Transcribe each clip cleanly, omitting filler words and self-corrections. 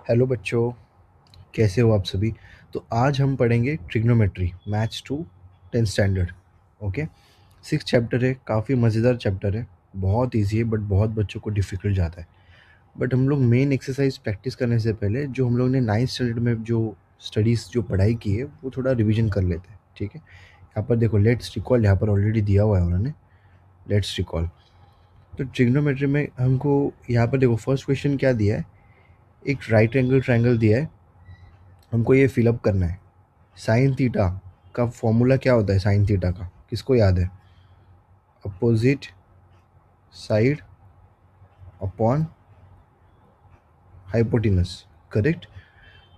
Hello बच्चों, कैसे हो आप सभी। तो आज हम पढ़ेंगे trigonometry maths two 10th standard. Okay, 6 chapter है, काफ़ी मज़ेदार चैप्टर है। बहुत इजी है बट बहुत बच्चों को डिफ़िकल्ट जाता है। बट हम लोग मेन एक्सरसाइज प्रैक्टिस करने से पहले जो हम लोग ने 9th स्टैंडर्ड में जो स्टडीज़ जो पढ़ाई की है वो थोड़ा रिविजन कर लेते हैं। ठीक है, यहाँ पर देखो लेट्स रिकॉल, यहाँ पर ऑलरेडी दिया हुआ है उन्होंने। Let's recall. तो ट्रिग्नोमेट्री में हमको यहाँ पर देखो फर्स्ट क्वेश्चन क्या दिया है, एक राइट एंगल ट्रायंगल दिया है, हमको ये फिलअप करना है। साइन थीटा का फॉर्मूला क्या होता है, साइन थीटा का किसको याद है? Opposite side upon hypotenuse, correct.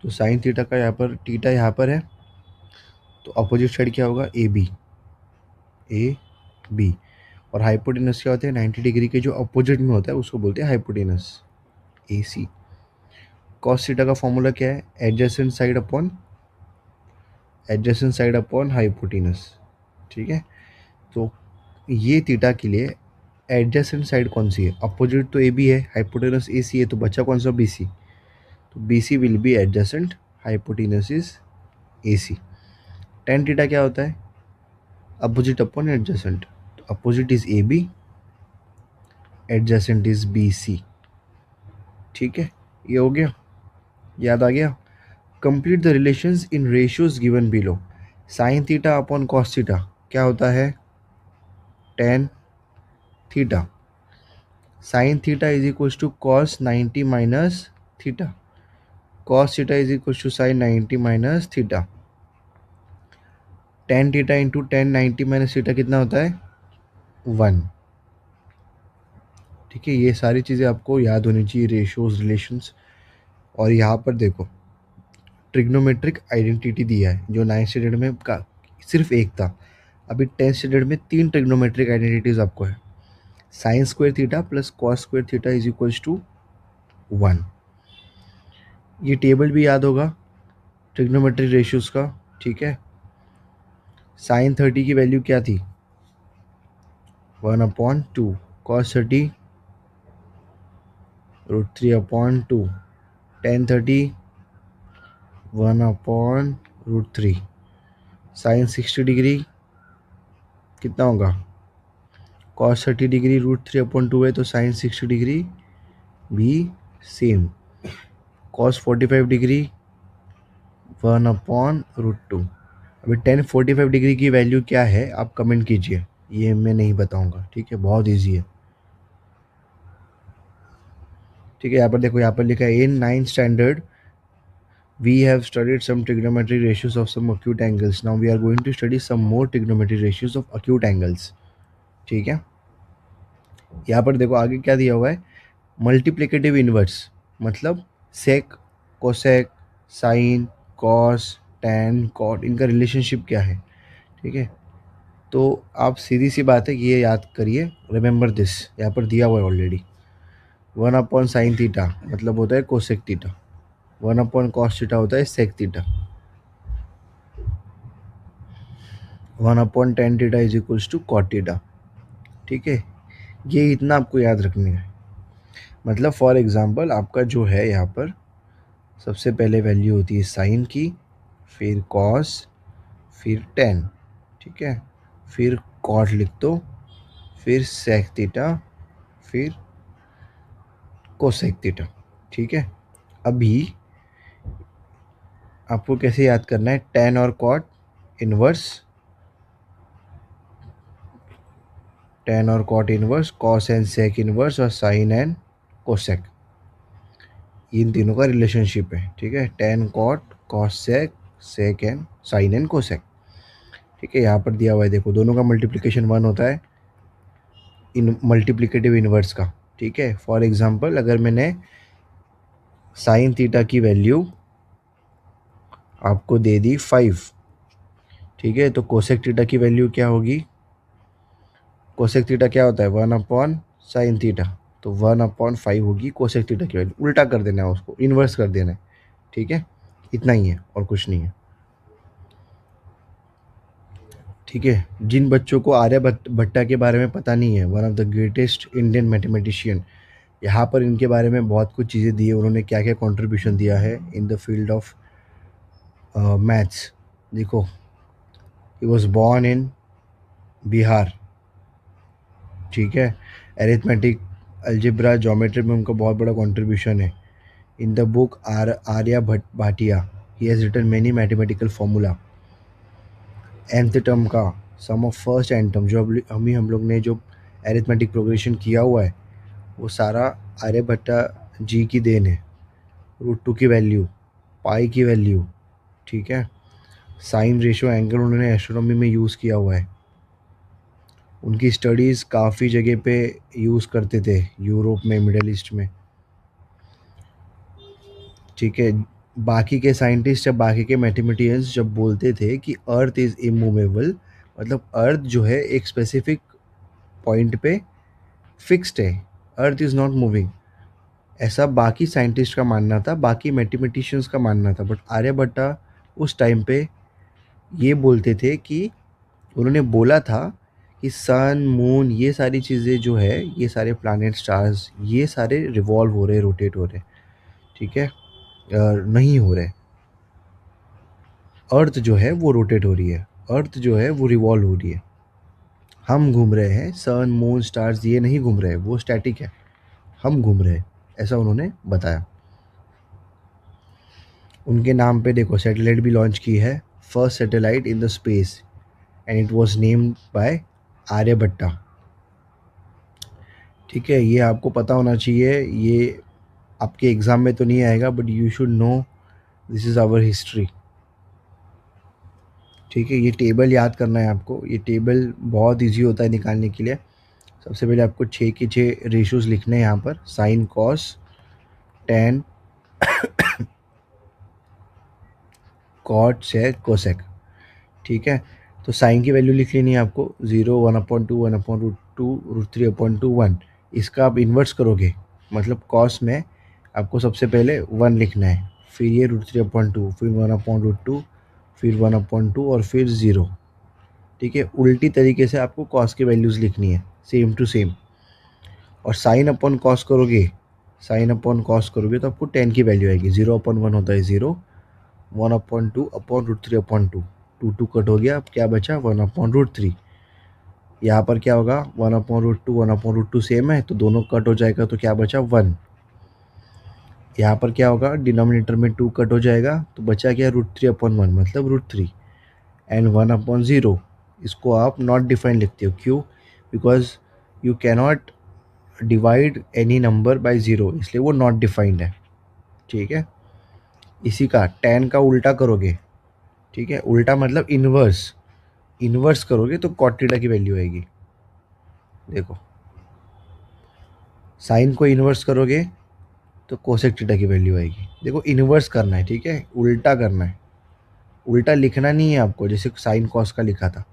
तो साइन थीटा का यहाँ पर थीटा यहाँ पर है, तो अपोजिट साइड क्या होगा? A B. और हाइपोटेनस क्या होता है? 90 डिग्री के जो अपोजिट में होता है उसको बोलते हैं हाइपोटेनस, ए सी। कॉस थीटा का फॉर्मूला क्या है? Adjacent side upon hypotenuse. ठीक है, तो ये थीटा के लिए एडजेसेंट साइड कौन सी है? अपोजिट तो ए बी है, हाइपोटेनस ए सी है, तो बच्चा कौन सा? B C. तो B C will be adjacent, hypotenuse is A C. Tan theta क्या होता है? अपोजिट अपॉन एडजेसेंट, तो opposite is A B, adjacent is B C. ठीक है, ये हो गया, याद आ गया। Complete the relations in ratios given below. Sine theta upon cos theta क्या होता है? Tan theta. Sine theta is equal to cos 90 minus theta. Cos theta is equal to sine 90 minus theta. Tan theta into tan 90 minus theta कितना होता है? 1। ठीक है, ये सारी चीज़ें आपको याद होनी चाहिए, रेशियोज, रिलेशंस। और यहाँ पर देखो ट्रिग्नोमेट्रिक आइडेंटिटी दिया है, जो 9th स्टैंडर्ड में का सिर्फ एक था। अभी 10th स्टैंडर्ड में 3 ट्रिग्नोमेट्रिक आइडेंटिटीज आपको है। Sine square theta plus cos square theta is equals to 1। ये टेबल भी याद होगा ट्रिग्नोमेट्रिक रेशियोज का। ठीक है, साइन 30 की वैल्यू क्या थी? 1/2। कॉस 30 √3/2। टेन 30 1/√3। साइन 60 डिग्री कितना होगा? कॉस 30 डिग्री √3/2 है, तो साइन 60 डिग्री भी सेम। Cos 45 degree 1/√2। अभी टेन 45 डिग्री की वैल्यू क्या है आप कमेंट कीजिए, ये मैं नहीं बताऊंगा। ठीक है, बहुत ईजी है। ठीक है, यहाँ पर देखो, यहाँ पर लिखा है इन 9th standard we have studied some trigonometric ratios of some acute angles. Now we are going to study some more trigonometric ratios of acute angles. ठीक है, यहाँ पर देखो आगे क्या दिया हुआ है? मल्टीप्लिकेटिव इनवर्स, मतलब sec, cosec, sine, cos, tan, cot, इनका रिलेशनशिप क्या है। ठीक है, तो आप सीधी सी बात है कि ये याद करिए, रिमेंबर दिस, यहाँ पर दिया हुआ है ऑलरेडी। 1/sin थीटा मतलब होता है कोसेक थीटा, 1/cos थीटा होता है sec theta, 1/tan theta is equals to cot theta. ठीक है, ये इतना आपको याद रखना है। मतलब फॉर एग्जांपल आपका जो है यहाँ पर सबसे पहले वैल्यू होती है साइन की, फिर कॉस, फिर टेन। ठीक है, फिर कॉट लिख दो, फिर सेक थीटा, फिर कोसेक थीटा। ठीक है, अभी आपको कैसे याद करना है? टेन और कॉट इनवर्स, टेन और cot inverse, cos and sec inverse, और साइन एंड कोसेक, इन तीनों का रिलेशनशिप है। ठीक है, tan cot cos sec, sec and sine and cosec. ठीक है, यहाँ पर दिया हुआ है, देखो दोनों का मल्टीप्लिकेशन 1 होता है, इन मल्टीप्लिकेटिव इनवर्स का। ठीक है, फॉर एग्जांपल अगर मैंने साइन थीटा की वैल्यू आपको दे दी 5, ठीक है, तो कोसेक थीटा की वैल्यू क्या होगी? कोसेक थीटा क्या होता है? 1/sin थीटा, तो 1/5 होगी कोसेक थीटा की वैल्यू। उल्टा कर देना है, उसको इन्वर्स कर देना है। ठीक है, इतना ही है और कुछ नहीं है। ठीक है, जिन बच्चों को आर्यभट्ट भट्टा के बारे में पता नहीं है, one of the greatest Indian mathematician, यहाँ पर इनके बारे में बहुत कुछ चीज़ें दी है, उन्होंने क्या क्या कंट्रीब्यूशन दिया है in the field of maths. देखो, he was born in Bihar, ठीक है। एरिथमेटिक, अलजेब्रा, ज्योमेट्री में उनका बहुत बड़ा कंट्रीब्यूशन है। In the book Arya Bhatt Bhatia, he has written many mathematical formula. nth term का sum of first n term, जो हम लोग ने जो एरिथमेटिक प्रोग्रेशन किया हुआ है वो सारा आर्यभट्टा जी की देन है। √2 की वैल्यू, पाई की वैल्यू, ठीक है। साइन रेशियो एंगल उन्होंने एस्ट्रोनॉमी में यूज़ किया हुआ है। उनकी स्टडीज़ काफ़ी जगह पे यूज़ करते थे, यूरोप में, मिडल ईस्ट में, ठीक है। बाकी के साइंटिस्ट या बाकी के मैथमेटिशियंस जब बोलते थे कि अर्थ इज़ इमूवेबल, मतलब अर्थ जो है एक स्पेसिफिक पॉइंट पे फिक्स्ड है, अर्थ इज़ नॉट मूविंग, ऐसा बाकी साइंटिस्ट का मानना था, बाकी मैथमेटिशियंस का मानना था। बट आर्यभट्टा उस टाइम पे ये बोलते थे कि उन्होंने बोला था कि सन, मून, ये सारी चीज़ें जो है, ये सारे प्लैनेट, स्टार्स, ये सारे रिवॉल्व हो रहे, रोटेट हो रहे, ठीक है। नहीं हो रहे। अर्थ जो है वो रोटेट हो रही है, अर्थ जो है वो रिवॉल्व हो रही है। हम घूम रहे हैं, सन, मून, स्टार्स ये नहीं घूम रहे, वो स्टैटिक है, हम घूम रहे हैं, ऐसा उन्होंने बताया। उनके नाम पे देखो सैटेलाइट भी लॉन्च की है, first satellite in the space, and it was named by Aryabhatta, ठीक है। ये आपको पता होना चाहिए, ये आपके एग्ज़ाम में तो नहीं आएगा but you should know, this is our history, ठीक है। ये टेबल याद करना है आपको, ये टेबल बहुत इजी होता है निकालने के लिए। सबसे पहले आपको 6 के 6 रेशियोज़ लिखने हैं यहाँ पर, साइन, कॉस, टेन, कॉट, सेक, कोसेक, ठीक है। तो साइन की वैल्यू लिख लेनी है आपको, 0, 1/2, 1/√2, √3/2, 1। इसका आप इन्वर्स करोगे, मतलब कॉस में आपको सबसे पहले 1 लिखना है, फिर ये √3/2, फिर 1/√2, फिर 1/2 और फिर 0, ठीक है। उल्टी तरीके से आपको कॉस की वैल्यूज़ लिखनी है, सेम टू सेम। और साइन अपॉन कॉस करोगे, साइन अपॉन कॉस करोगे तो आपको 10 की वैल्यू आएगी। 0/1 होता है 0, 1/2/√3/2, 2 कट हो गया, अब क्या बचा 1/√3। यहाँ पर क्या होगा, 1/√2 1/√2 सेम है तो दोनों कट हो जाएगा, तो क्या बचा 1। यहाँ पर क्या होगा, डिनोमिनेटर में 2 कट हो जाएगा तो बचा क्या, √3/1, मतलब √3। एंड 1/0, इसको आप नॉट डिफाइन लिखते हो, क्यों, because you cannot divide any number by 0, इसलिए वो नॉट डिफाइंड है, ठीक है। इसी का tan का उल्टा करोगे, ठीक है, उल्टा मतलब इन्वर्स, इन्वर्स करोगे तो cot थीटा की वैल्यू आएगी। देखो, साइन को इन्वर्स करोगे तो कोसेक थीटा की वैल्यू आएगी। देखो, इन्वर्स करना है, ठीक है, उल्टा करना है, उल्टा लिखना नहीं है आपको जैसे साइन कॉस का लिखा था।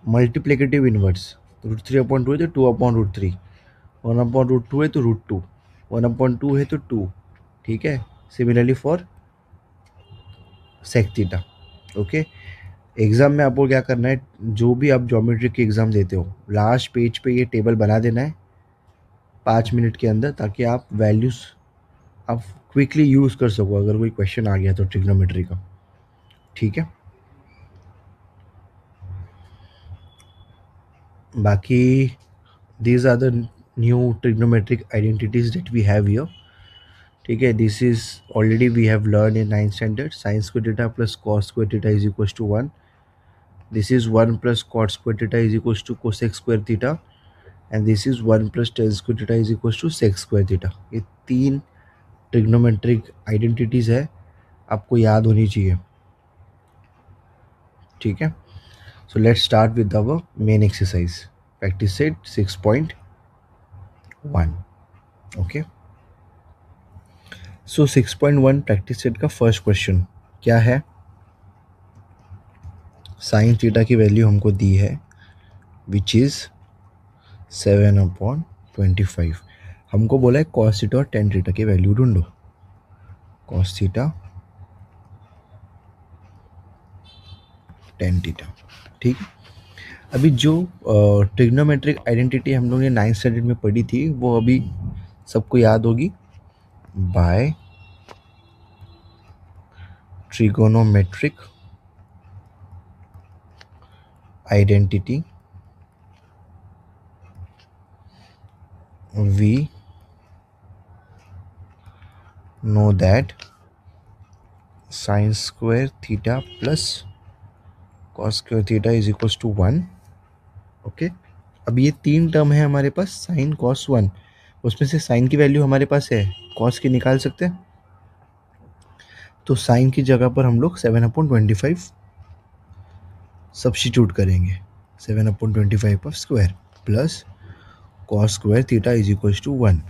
मल्टीप्लिकेटिव इन्वर्स, √3/2 है तो 2/√3, 1/√2 है तो √2, 1/2 है तो 2, ठीक है। Similarly for sec theta, okay. Exam में आपको क्या करना है, जो भी आप ज्योमेट्री की एग्ज़ाम देते हो, लास्ट पेज पे ये टेबल बना देना है 5 मिनट के अंदर, ताकि आप वैल्यूज़ आप क्विकली यूज़ कर सको अगर कोई क्वेश्चन आ गया तो ट्रिग्नोमेट्री का, ठीक है। बाकी these are the new trigonometric identities that we have here, ठीक है। This is already we have learn in 9th standard, sine square theta plus cos square theta is equals to 1। This is 1 plus cot square theta is equals to cosec square theta, and this is 1 plus tan square theta is equals to sec square theta. ये 3 trigonometric identities है, आपको याद होनी चाहिए, ठीक है। So let's start with our main exercise, practice set 6.1, okay. So 6.1 practice set का first question क्या है, साइन थीटा की वैल्यू हमको दी है विच इज़ 7/25। हमको बोला है कॉस थीटा और टेन थीटा की वैल्यू ढूंढो, कॉस थीटा, टेन थीटा, ठीक है। अभी जो ट्रिग्नोमेट्रिक आइडेंटिटी हम लोग ने 9th स्टैंडर्ड में पढ़ी थी वो अभी सबको याद होगी, by trigonometric identity we know that sin square theta plus cos square theta is equals to 1. Okay, अब ये 3 टर्म है हमारे पास, साइन कॉस 1, उसमें से साइन की वैल्यू हमारे पास है, कॉस की निकाल सकते हैं। तो साइन की जगह पर हम लोग 7/25 सब्स्टिट्यूट करेंगे, 7/25 of square plus cos square theta is equals to 1।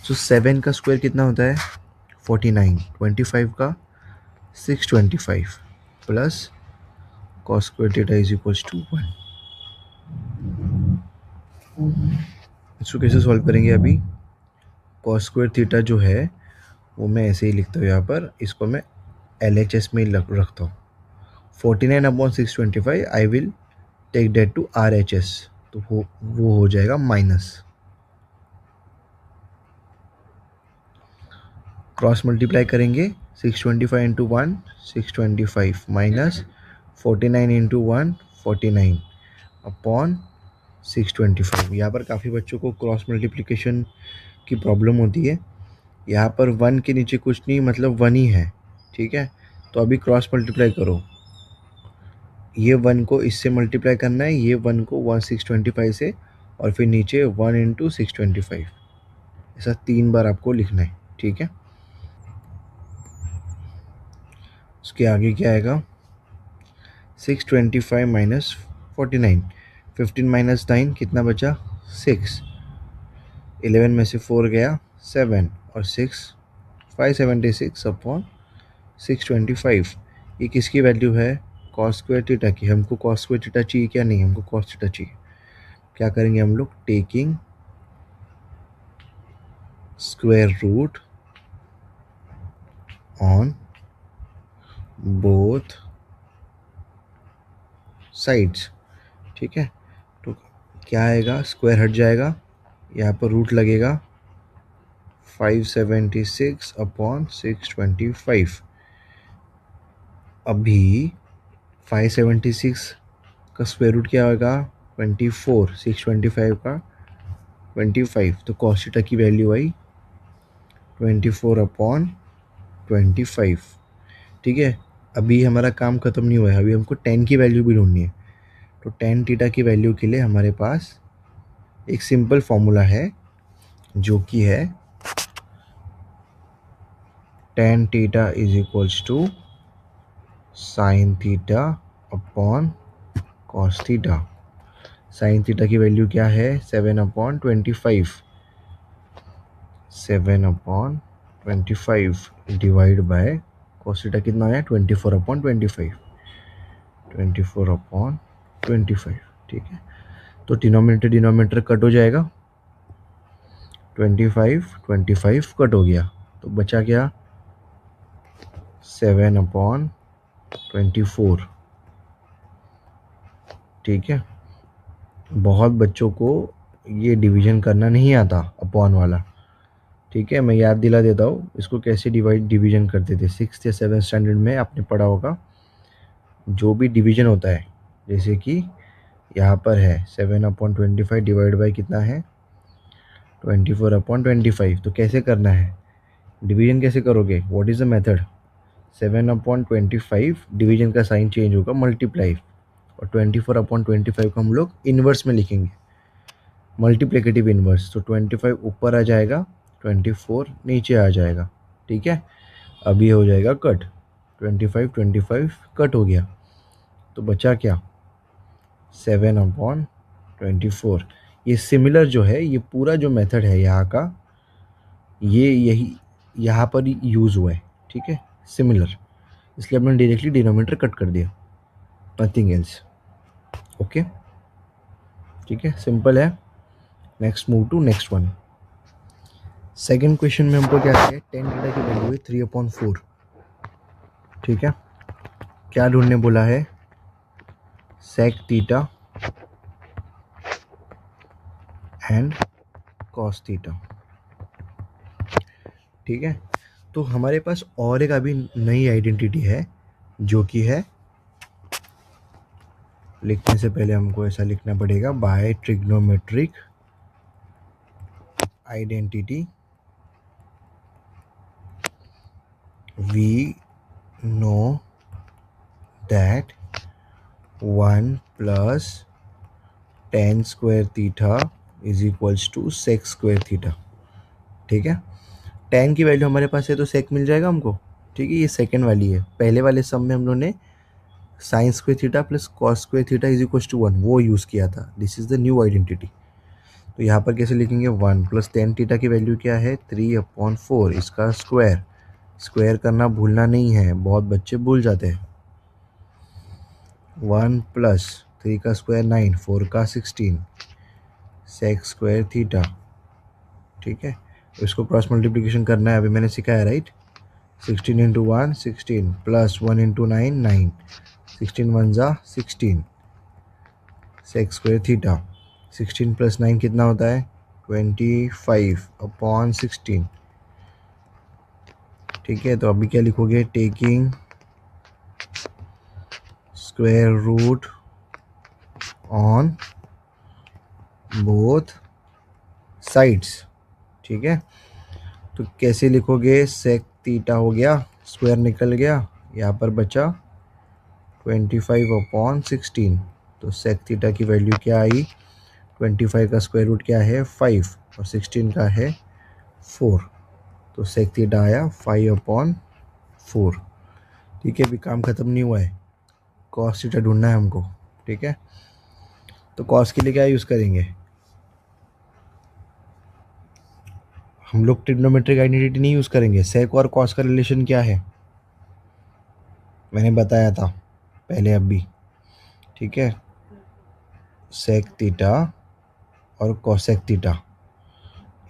So 7 का स्क्वायर कितना होता है 49, 25 का 625 plus cos square theta is equals to 1। इसको कैसे सॉल्व करेंगे अभी, cos square theta जो है वो मैं ऐसे ही लिखता हूँ यहाँ पर, इसको मैं LHS में ही रखता हूँ। 49/625 I will take that to RHS, तो वो हो जाएगा माइनस, क्रॉस मल्टीप्लाई करेंगे 625 इंटू 1 625 माइनस 49 इंटू 1 49 अपॉन 625। यहाँ पर काफ़ी बच्चों को क्रॉस मल्टीप्लिकेशन की प्रॉब्लम होती है, यहाँ पर 1 के नीचे कुछ नहीं, मतलब 1 ही है, ठीक है। तो अभी क्रॉस मल्टीप्लाई करो, ये 1 को इससे मल्टीप्लाई करना है, ये 1 को 625 से, और फिर नीचे 1 इंटू 625, ऐसा 3 बार आपको लिखना है, ठीक है। उसके आगे क्या आएगा 625 माइनस 49, 15 माइनस 9 कितना बचा 6, 11 में से 4 गया 7 और 6 576 अपॉन 625। ये किसकी वैल्यू है कॉस स्क्वायर थीटा की, हमको कॉस स्क्वायर थीटा चाहिए क्या, नहीं हमको कॉस थीटा चाहिए। क्या करेंगे हम लोग, taking square root on both sides, ठीक है। तो क्या आएगा, स्क्वायर हट जाएगा, यहाँ पर रूट लगेगा 576 अपॉन 625। अभी 576 का स्क्वायर रूट क्या होगा 24, 625 का 25, तो कॉस थीटा की वैल्यू आई 24/25, ठीक है। अभी हमारा काम ख़त्म नहीं हुआ है, अभी हमको tan की वैल्यू भी ढूंढनी है। तो tan थीटा की वैल्यू के लिए हमारे पास एक सिंपल फॉर्मूला है, जो कि है tan theta is equals to sine theta upon cos theta. Sine theta की वैल्यू क्या है 7/25, 7/25 डिवाइड बाय कॉस थीटा कितना आया 24/25, 24/25, ठीक है। तो डिनोमिनेटर कट हो जाएगा, 25 कट हो गया, तो बचा क्या 7/24, ठीक है। बहुत बच्चों को ये डिवीजन करना नहीं आता अपॉन वाला, ठीक है। मैं याद दिला देता हूँ इसको कैसे डिवीजन करते थे, 6th या 7th स्टैंडर्ड में आपने पढ़ा होगा। जो भी डिवीजन होता है, जैसे कि यहाँ पर है 7/25 डिवाइड बाई कितना है 24/25, तो कैसे करना है डिवीजन, कैसे करोगे, what is the method, 7/25 division का साइन चेंज होगा मल्टीप्लाई, और 24/25 को हम लोग इन्वर्स में लिखेंगे, मल्टीप्लिकेटिव इन्वर्स। तो 25 ऊपर आ जाएगा, 24 नीचे आ जाएगा, ठीक है। अभी हो जाएगा कट, 25 कट हो गया, तो बचा क्या 7/24। ये सिमिलर जो है, ये पूरा जो मेथड है यहाँ का, ये यही यहाँ पर ही यूज़ हुआ है, ठीक है, सिमिलर, इसलिए हमने डायरेक्टली डिनोमिनेटर कट कर दिया, नथिंग एल्स, ओके, ठीक है, सिंपल है। Next move to next one. Second question में हमको क्या चाहिए, tan थीटा की वैल्यू है 3/4, ठीक है। क्या ढूंढने बोला है, sec theta and cos theta. ठीक है, तो हमारे पास और एक अभी नई आइडेंटिटी है जो कि है, लिखने से पहले हमको ऐसा लिखना पड़ेगा, by trigonometric identity we know that 1 plus tan square theta is equals to sec square theta. ठीक है, tan की वैल्यू हमारे पास है तो sec मिल जाएगा हमको। ठीक है, ये सेकंड वाली है। पहले वाले सम में हम लोगों ने sine square theta plus cos square theta is equals to 1 वो यूज़ किया था। This is the new identity. तो यहाँ पर कैसे लिखेंगे, 1 प्लस tan थीटा की वैल्यू क्या है, 3/4, इसका स्क्वायर। स्क्वायर करना भूलना नहीं है, बहुत बच्चे भूल जाते हैं। 1 प्लस 3 का स्क्वायर 9, 4 का 16, सेक स्क्वायर थीटा। ठीक है, इसको क्रॉस मल्टीप्लिकेशन करना है, अभी मैंने सिखाया राइट। 16 इंटू 1 16 प्लस 1 इंटू 9 9, 16 1 जा 16, सेक स्क्वायर थीटा। 16 प्लस 9 कितना होता है, 25/16। ठीक है, तो अभी क्या लिखोगे, taking square root on both sides. ठीक है, तो कैसे लिखोगे, सेक थीटा हो गया, स्क्वायर निकल गया, यहाँ पर बचा 25/16। तो सेक थीटा की वैल्यू क्या आई, 25 का स्क्वायर रूट क्या है 5 और 16 का है 4, तो सेक थीटा आया 5/4। ठीक है, अभी काम ख़त्म नहीं हुआ है, कॉस थीटा ढूंढना है हमको। ठीक है, तो कॉस के लिए क्या यूज़ करेंगे हम लोग, ट्रिग्नोमेट्रिक आइडेंटिटी नहीं यूज़ करेंगे। सेक और कॉस का रिलेशन क्या है, मैंने बताया था पहले अभी। ठीक है, सेक थीटा और कॉसेक थीटा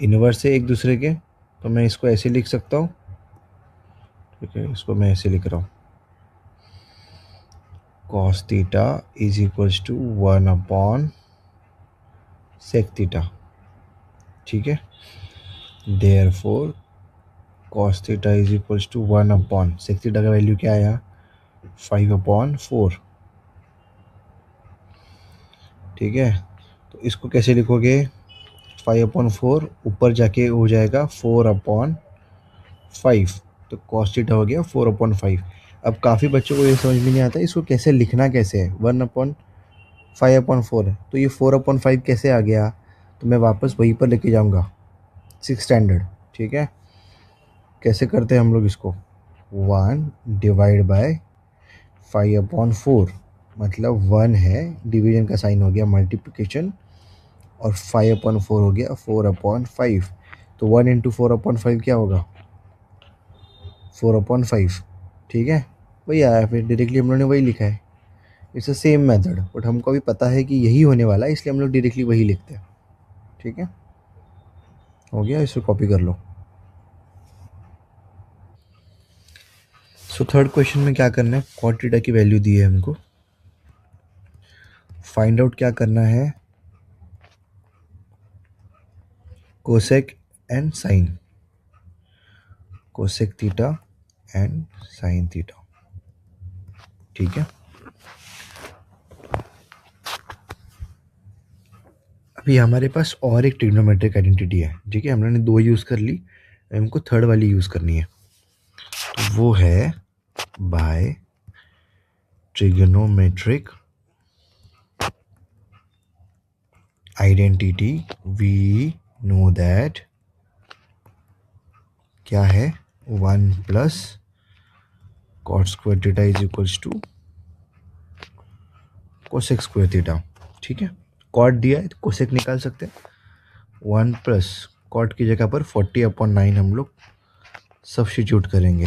इनवर्स है एक दूसरे के, तो मैं इसको ऐसे लिख सकता हूँ। ठीक है, इसको मैं ऐसे लिख रहा हूँ, cos theta is equals to 1/सेक थीटा। ठीक है, therefore cos theta is equals to 1/सेक थीटा का वैल्यू क्या आया, 5/4। ठीक है, तो इसको कैसे लिखोगे, 5/4 ऊपर जाके हो जाएगा 4/5, तो कॉस थीटा हो गया 4/5। अब काफ़ी बच्चों को ये समझ में नहीं आता इसको कैसे लिखना कैसे है, 1/5/4 है, तो ये 4/5 कैसे आ गया, तो मैं वापस वहीं पर लेके जाऊंगा 6 स्टैंडर्ड। ठीक है, कैसे करते हैं हम लोग इसको, 1 डिवाइड बाय 5/4, मतलब 1 है, डिवीजन का साइन हो गया मल्टीप्लिकेशन, और 5/4 हो गया 4/5। तो 1 इंटू 4/5 क्या होगा, 4/5। ठीक है, वही आया, फिर डायरेक्टली हम लोगों ने वही लिखा है। It's the same method, but हमको अभी पता है कि यही होने वाला है, इसलिए हम लोग डायरेक्टली वही लिखते हैं। ठीक है, हो गया, इसको कॉपी कर लो। सो थर्ड क्वेश्चन में क्या करना है, कॉट थीटा की वैल्यू दी है हमको, फाइंड आउट क्या करना है, cosec and sine, cosec theta and sine theta. ठीक है, अभी हमारे पास और एक ट्रिग्नोमेट्रिक आइडेंटिटी है। ठीक है, हम लोगों ने 2 यूज़ कर ली, हमको थर्ड वाली यूज़ करनी है, तो वो है by trigonometric identity we know that क्या है, 1 plus cot square theta is equals to cosec square theta. ठीक है, कॉट दिया है तो कोसेक निकाल सकते हैं। 1 प्लस कॉट की जगह पर 40/9 हम लोग सब्स्टिट्यूट करेंगे,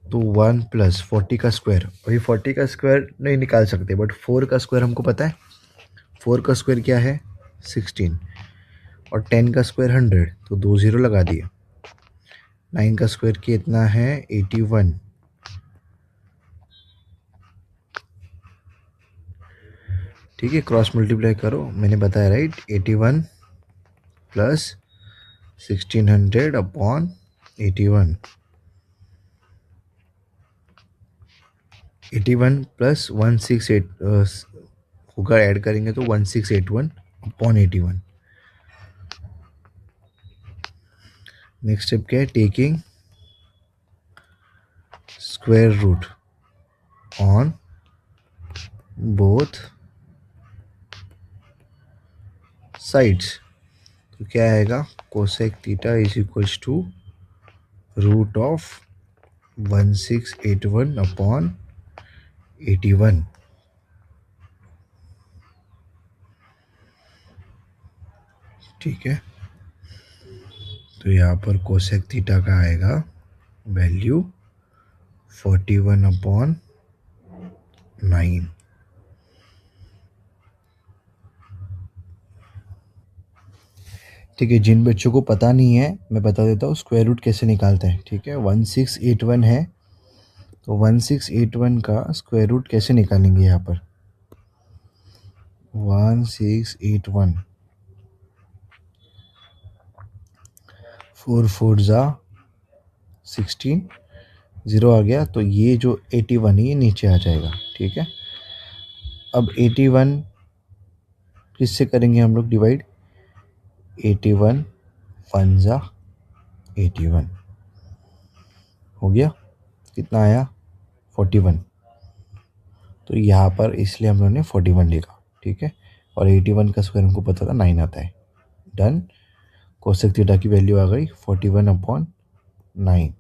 तो 1 प्लस 40 का स्क्वायर, वही 40 का स्क्वायर नहीं निकाल सकते, बट 4 का स्क्वायर हमको पता है। 4 का स्क्वायर क्या है 16, और 10 का स्क्वायर 100, तो 2 0 लगा दिए। 9 का स्क्वायर कितना है 81, ठीक है, क्रॉस मल्टीप्लाई करो, मैंने बताया राइट, 81 प्लस 1600 अपॉन 81, 81 प्लस 168 होगा, ऐड करेंगे तो 1681 अपॉन 81। नेक्स्ट स्टेप क्या है, taking square root on both sides. तो क्या आएगा, cosec theta is equals to root of 1681 upon 81। ठीक है, तो यहाँ पर कोसेक थीटा का आएगा वैल्यू 41 अपॉन 9। ठीक है, जिन बच्चों को पता नहीं है मैं बता देता हूँ स्क्वायर रूट कैसे निकालते हैं। ठीक है, 1681 है, तो 1681 का स्क्वायर रूट कैसे निकालेंगे, यहाँ पर 1681 4 4 जा 16, 0 आ गया, तो ये जो 81 है ये नीचे आ जाएगा। ठीक है, अब 81 किससे करेंगे हम लोग डिवाइड, 81 1 जा 81 हो गया, कितना आया 41। तो यहाँ पर इसलिए हम लोगों ने 41 लिखा। ठीक है, और 81 का स्क्वायर हमको पता था 9 आता है। डन, कोसेक थीटा की वैल्यू आ गई 41 अपॉन 9।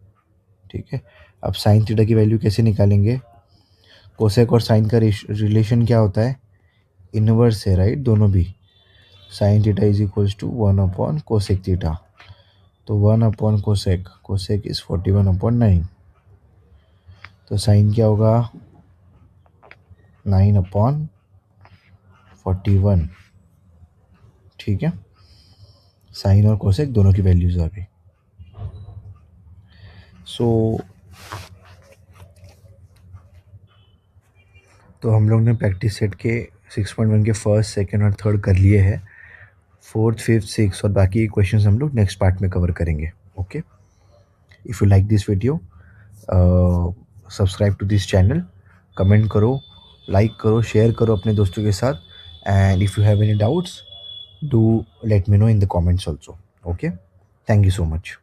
ठीक है, अब साइन थीटा की वैल्यू कैसे निकालेंगे, कोसेक और साइन का रिलेशन क्या होता है, इनवर्स है राइट, दोनों भी। Sine theta is equals to 1 upon cosec theta, तो 1 upon cosec, cosec is 41 upon 9, तो साइन क्या होगा 9 अपॉन 41। ठीक है, साइन और कोसेक दोनों की वैल्यूज आ गई। सो तो हम लोग ने प्रैक्टिस सेट के 6.1 के फर्स्ट, सेकंड और थर्ड कर लिए हैं। फोर्थ, फिफ्थ, सिक्स और बाकी क्वेश्चंस हम लोग नेक्स्ट पार्ट में कवर करेंगे। Okay, if you like this video, subscribe to this channel, comment करो, लाइक करो, शेयर करो अपने दोस्तों के साथ, and if you have any doubts do let me know in the comments also. Okay, thank you so much.